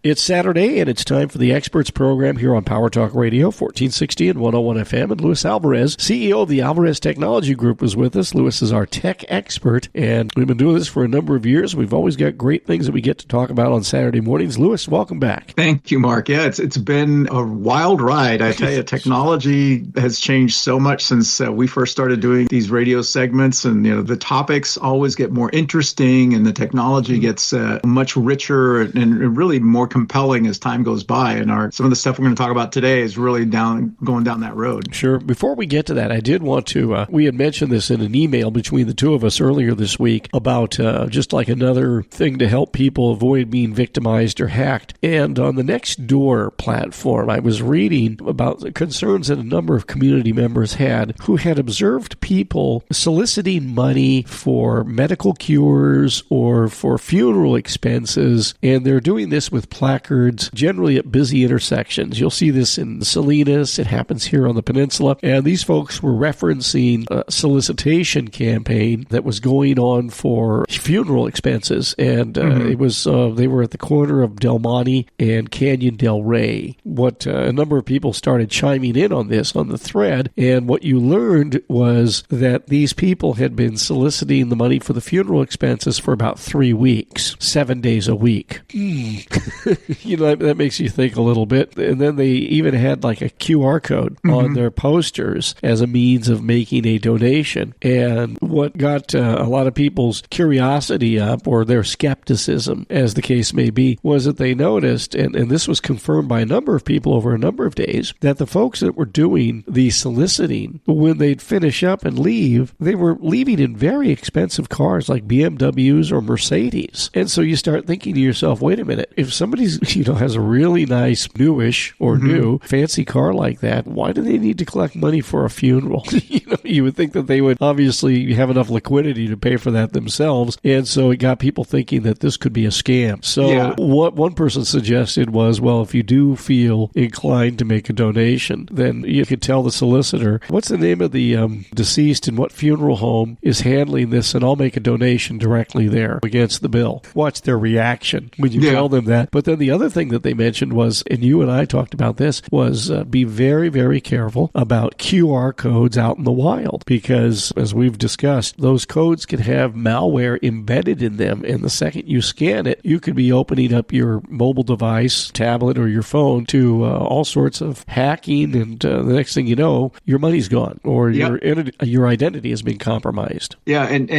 It's Saturday, and it's time for the Experts program here on Power Talk Radio, 1460 and 101 FM. And Luis Alvarez, CEO of the Alvarez Technology Group, is with us. Luis is our tech expert, and we've been doing this for a number of years. We've always got great things that we get to talk about on Saturday mornings. Luis, welcome back. Thank you, Mark. Yeah, it's been a wild ride. I tell you, technology has changed so much since we first started doing these radio segments, and the topics always get more interesting, and the technology gets much richer and really more compelling as time goes by. And some of the stuff we're going to talk about today is really going down that road. Sure. Before we get to that, I did want to, we had mentioned this in an email between the two of us earlier this week about just like another thing to help people avoid being victimized or hacked. And on the Nextdoor platform, I was reading about the concerns that a number of community members had who had observed people soliciting money for medical cures or for funeral expenses, and they're doing this with placards, generally at busy intersections. You'll see this in Salinas. It happens here on the peninsula. And these folks were referencing a solicitation campaign that was going on for funeral expenses. And it was they were at the corner of Del Monte and Canyon Del Rey. A number of people started chiming in on this on the thread. And what you learned was that these people had been soliciting the money for the funeral expenses for about 3 weeks, 7 days a week. That makes you think a little bit. And then they even had like a QR code on their posters as a means of making a donation. And what got a lot of people's curiosity up, or their skepticism, as the case may be, was that they noticed, and this was confirmed by a number of people over a number of days, that the folks that were doing the soliciting, when they'd finish up and leave, they were leaving in very expensive cars like BMWs or Mercedes. And so you start thinking to yourself, wait a minute, if somebody's has a really nice newish or new fancy car like that, why do they need to collect money for a funeral? You would think that they would obviously have enough liquidity to pay for that themselves. And so it got people thinking that this could be a scam. So what one person suggested was, well, if you do feel inclined to make a donation, then you could tell the solicitor, what's the name of the deceased and what funeral home is handling this, and I'll make a donation directly there against the bill. Watch their reaction when you tell them that. But then the other thing that they mentioned was, and you and I talked about this, was be very, very careful about QR codes out in the wild, because as we've discussed, those codes can have malware embedded in them, and the second you scan it, you could be opening up your mobile device, tablet, or your phone to all sorts of hacking, and the next thing you know, your money's gone, or your identity has been compromised. Yeah, and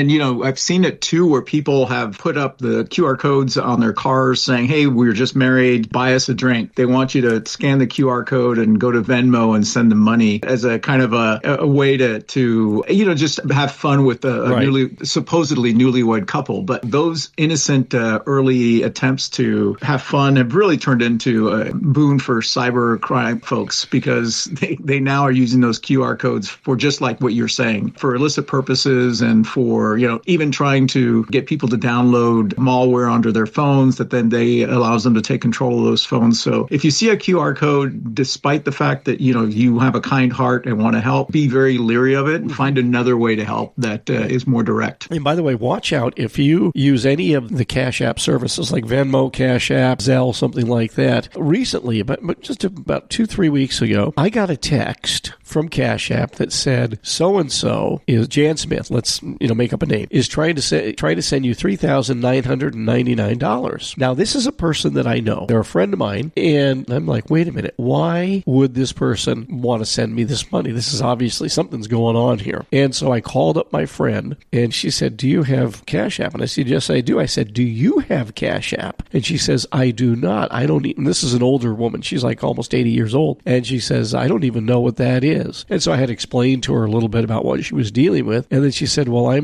I've seen it too, where people have put up the QR codes on their cars saying, hey, we were just married, buy us a drink. They want you to scan the QR code and go to Venmo and send them money as a kind of a way to just have fun with a supposedly newlywed couple. But those innocent early attempts to have fun have really turned into a boon for cyber crime folks, because they now are using those QR codes for just like what you're saying, for illicit purposes, and for even trying to get people to download malware onto their phones that then allows them to take control of those phones. So if you see a QR code, despite the fact that you have a kind heart and want to help, be very leery of it and find another way to help that is more direct. And by the way, watch out if you use any of the Cash App services like Venmo, Cash App, Zelle, something like that. Recently, but just about 2-3 weeks ago, I got a text from Cash App that said, so-and-so is Jan Smith, let's make up a name, is trying to send you $3,999. Now, this is a person that I know. They're a friend of mine, and I'm like, wait a minute, why would this person want to send me this money? This is obviously something's going on here. And so I called up my friend, and she said, do you have Cash App? And I said, yes, I do. I said, do you have Cash App? And she says, I do not. I don't even, this is an older woman. She's like almost 80 years old. And she says, I don't even know what that is. And so I had explained to her a little bit about what she was dealing with. And then she said, well, I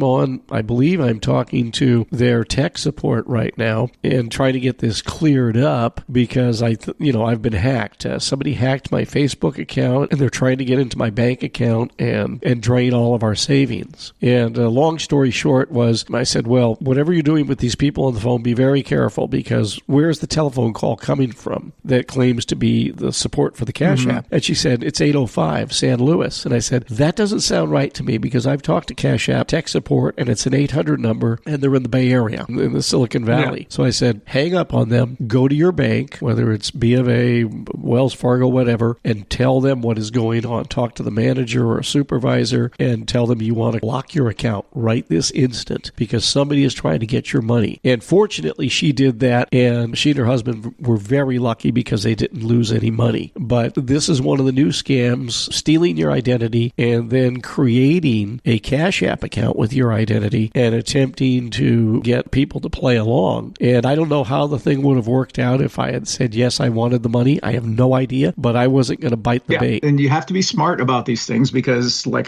believe I'm talking to their tech support right now and trying to get this cleared up because I've been hacked. Somebody hacked my Facebook account, and they're trying to get into my bank account and drain all of our savings. And long story short was, I said, well, whatever you're doing with these people on the phone, be very careful, because where's the telephone call coming from that claims to be the support for the Cash App? And she said, it's 805 San Luis. And I said, that doesn't sound right to me, because I've talked to Cash App tech support, and it's an 800 number, and they're in the Bay Area, in the Silicon Valley. Yeah. So I said, hang up on them, go to your bank, whether it's B of A, Wells Fargo, whatever, and tell them what is going on. Talk to the manager or a supervisor and tell them you want to lock your account right this instant because somebody is trying to get your money. And fortunately, she did that, and she and her husband were very lucky because they didn't lose any money. But this is one of the new scams, stealing your identity and then creating a Cash App account with your identity and attempting to get people to play along. And I don't know how the thing would have worked out if I had said, yes, I wanted the money. I have no idea, but I wasn't going to bite the bait. And you have to be smart about these things because like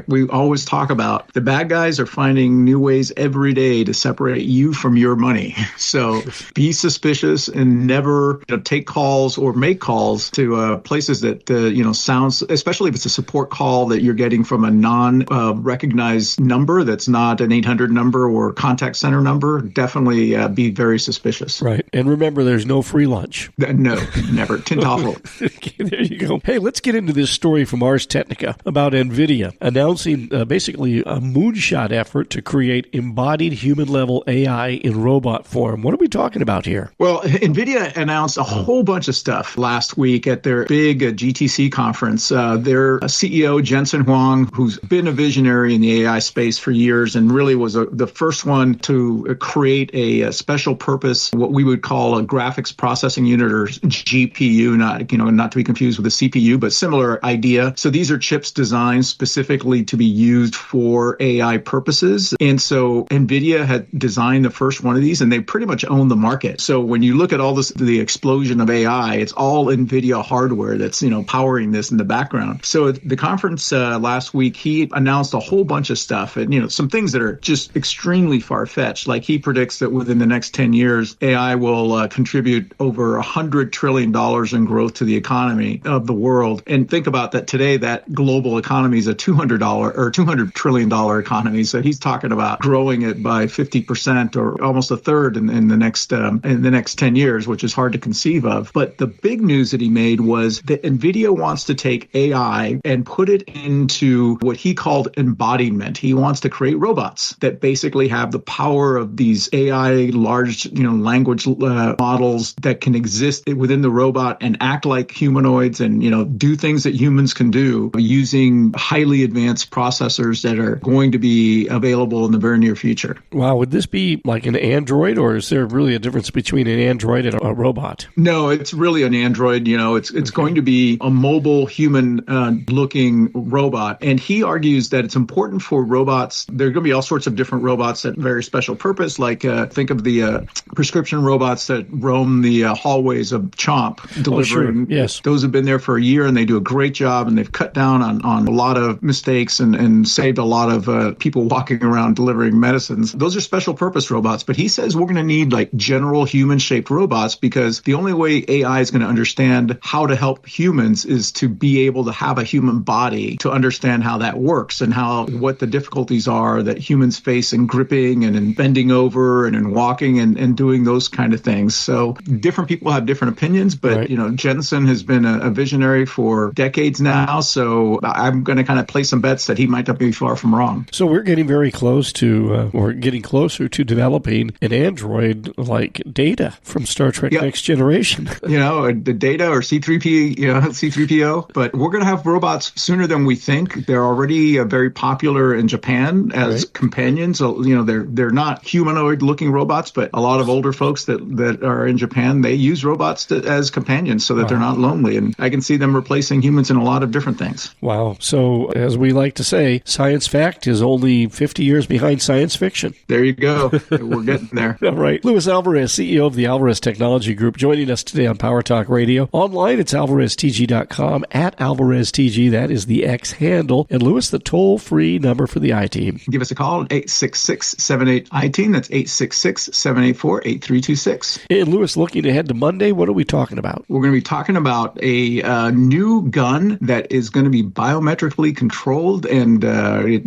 we always talk about, the bad guys are finding new ways every day to separate you from your money. So be suspicious and never take calls or make calls to places that, sounds, especially if it's a support call that you're getting from a non-recognized number that's not an 800 number or contact center number. Definitely be very suspicious. Right. And remember, there's no free lunch. No, never. Tintoffel. Okay, there you go. Hey, let's get into this story from Ars Technica about NVIDIA announcing basically a moonshot effort to create embodied human-level AI in robot form. What are we talking about here? Well, NVIDIA announced a whole bunch of stuff last week at their big GTC conference. Their CEO, Jensen Huang, who's been a visionary in the AI space for years and really was the first one to create a special purpose, what we would call a graphics processing unit or GPU, not to be confused with a CPU, but similar idea. So these are chips designed specifically to be used for AI purposes. And so NVIDIA had designed the first one of these, and they pretty much own the market. So when you look at all this, the explosion of AI, it's all NVIDIA hardware that's, powering this in the background. So at the conference last week, he announced a whole bunch of stuff and, some things that are just extremely far-fetched. Like he predicts that within the next 10 years, AI will contribute over $100 trillion in growth to the economy of the world. And think about that today, that global economy is a $200 trillion economy. So he's talking about growing it by 50% or almost a third in the next 10 years, which is hard to conceive of. But the big news that he made was that NVIDIA wants to take AI and put it into what he called embodiment. He wants to create robots that basically have the power of these AI large, language models that can exist within the robot and act like humanoids and, do things that humans can do using highly advanced processors that are going to be available in the very near future. Wow. Would this be like an android, or is there really a difference between an android and a robot? No, it's really an android. It's going to be a mobile human looking robot. And he argues that it's important for robots. There are going to be all sorts of different robots that very special purpose, like think of the prescription robots that roam the hallways of Chomp delivering. Oh, sure. Yes. Those have been there for a year and they do a great job, and they've cut down on a lot of mistakes and saved a lot of people walking around delivering medicines. Those are special purpose robots. But he says we're going to need like general human shaped robots because the only way AI is going to understand how to help humans is to be able to have a human body to understand how that works and what the difficulties are that humans face in gripping and in bending over and in walking and doing those kind of things. So different people have different opinions, but right. Jensen has been a visionary for decades now. So I'm going to kind of play some bets that he might not be far from wrong. So we're getting very close to, or getting closer to developing an android like Data from Star Trek Next Generation. The Data or C3PO. But we're going to have robots sooner than we think. They're already very popular in Japan as companions. So, they're not humanoid-looking robots, but a lot of older folks that are in Japan, they use robots as companions so that they're not lonely. And I can see them replacing humans in a lot of different things. Wow. So, as we like to say, science fact is only 50 years behind science fiction. There you go. We're getting there. All right. Luis Alvarez, CEO of the Alvarez Technology Group, joining us today on Power Talk Radio. Online, it's alvareztg.com, at AlvarezTG. That is the X handle. And Luis, the toll-free number for the I-Team. Give us a call at 866-78-I-TEAM. That's 866-784-8326. And Luis, looking ahead to Monday, what are we talking about? We're going to be talking about a new gun that is going to be biometrically controlled, and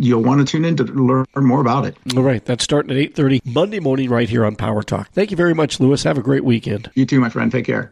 you'll want to tune in to learn more about it. All right. That's starting at 8:30 Monday morning right here on Power Talk. Thank you very much, Luis. Have a great weekend. You too, my friend. Take care.